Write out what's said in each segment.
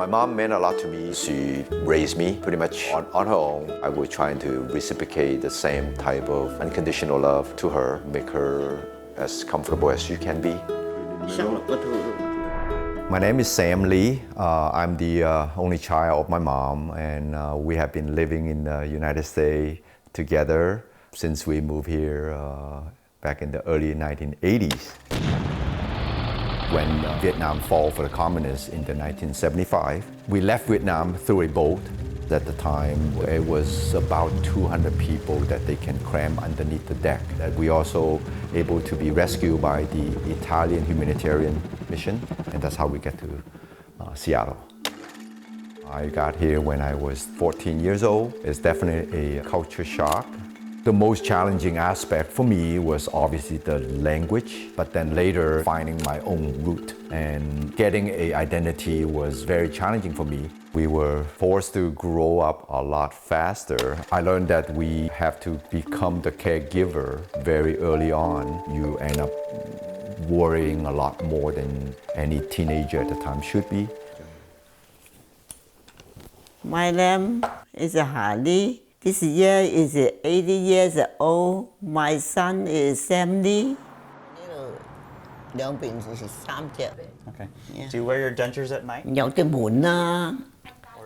My mom meant a lot to me. She raised me pretty much on her own. I was trying to reciprocate the same type of unconditional love to her, make her as comfortable as she can be. My name is Sam Lee. I'm the only child of my mom, and we have been living in the United States together since we moved here back in the early 1980s. When Vietnam fell for the communists in the 1975, we left Vietnam through a boat. At the time, it was about 200 people that they can cram underneath the deck. That we also able to be rescued by the Italian humanitarian mission, and that's how we get to Seattle. I got here when I was 14 years old. It's definitely a culture shock. The most challenging aspect for me was obviously the language, but then later finding my own root and getting an identity was very challenging for me. We were forced to grow up a lot faster. I learned that we have to become the caregiver very early on. You end up worrying a lot more than any teenager at the time should be. My name is Harley. This year is 80 years old. My son is 70. Okay. Yeah. Do you wear your dentures at night? 有啲悶啦，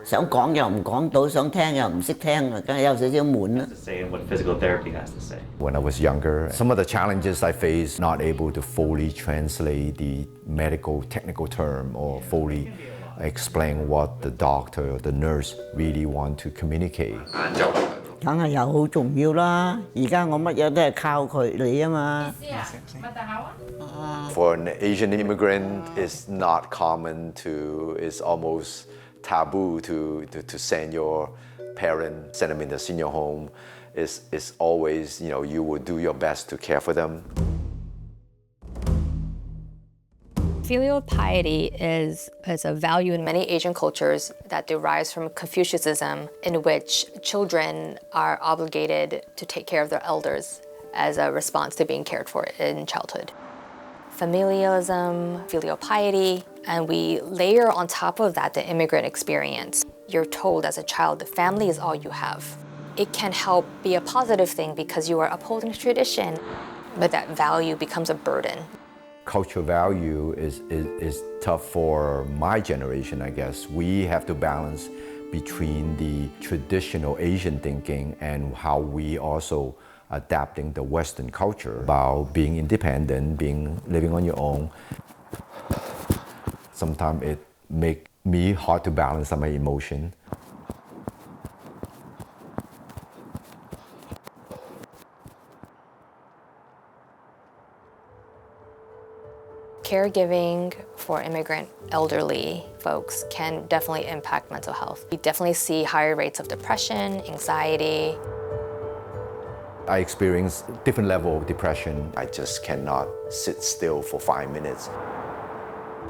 想講又唔講到，想聽又唔識聽，梗係有少少悶啦。Say what physical therapy has to say. When I was younger, some of the challenges I faced, not able to fully translate the medical technical term or fully explain what the doctor or the nurse really want to communicate. 梗係又好重要啦！而家我乜嘢都係靠佢哋啊嘛。For an Asian immigrant, it's not common to, it's almost taboo to send your parent, send them in the senior home. It's always, you will do your best to care for them. Filial piety is a value in many Asian cultures that derives from Confucianism, in which children are obligated to take care of their elders as a response to being cared for in childhood. Familialism, filial piety, and we layer on top of that the immigrant experience. You're told as a child the family is all you have. It can help be a positive thing because you are upholding tradition, but that value becomes a burden. Cultural value is tough for my generation, I guess. We have to balance between the traditional Asian thinking and how we also adapting the Western culture about being independent, living on your own. Sometimes it make me hard to balance some of my emotion. Caregiving for immigrant elderly folks can definitely impact mental health. We definitely see higher rates of depression, anxiety. I experience different level of depression. I just cannot sit still for 5 minutes.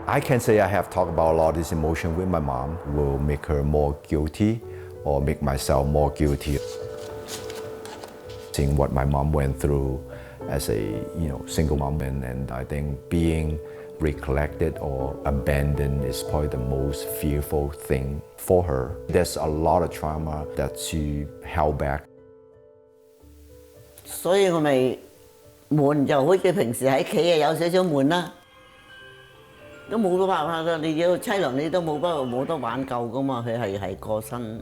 I can say I have talked about a lot of this emotion with my mom. Will make her more guilty or make myself more guilty. Seeing what my mom went through as a single mom, and I think being recollected or abandoned is probably the most fearful thing for her. There's a lot of trauma that she held back. 所以我咪悶就好似平時喺企有少少悶啦，都冇辦法㗎。你要凄涼，你都冇得挽救㗎嘛。佢係過身。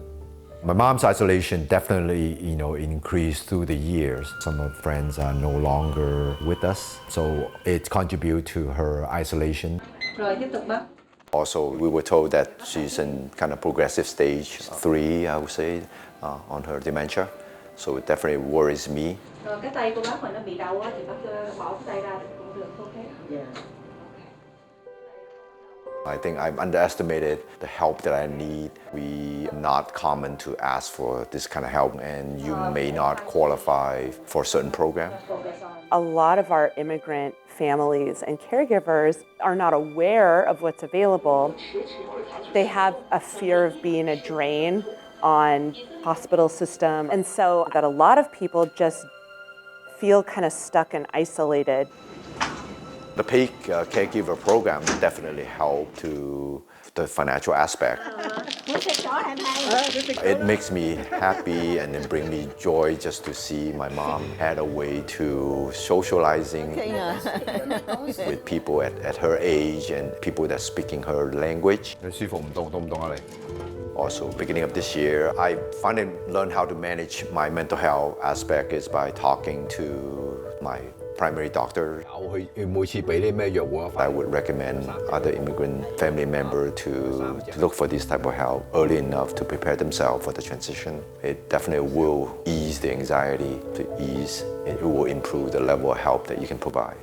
My mom's isolation definitely, increased through the years. Some of friends are no longer with us, so it contributes to her isolation. Also, we were told that she's in kind of progressive stage 3, I would say, on her dementia. So it definitely worries me. I think I've underestimated the help that I need. We are not common to ask for this kind of help, and you may not qualify for a certain program. A lot of our immigrant families and caregivers are not aware of what's available. They have a fear of being a drain on hospital system, and so that a lot of people just feel kind of stuck and isolated. The paid caregiver program definitely helped to the financial aspect. It makes me happy and it brings me joy just to see my mom had a way to socializing with people at her age and people that speaking her language. Also, beginning of this year, I finally learned how to manage my mental health aspect is by talking to my primary doctor. I would recommend other immigrant family members to look for this type of help early enough to prepare themselves for the transition. It definitely will ease the anxiety, it will improve the level of help that you can provide.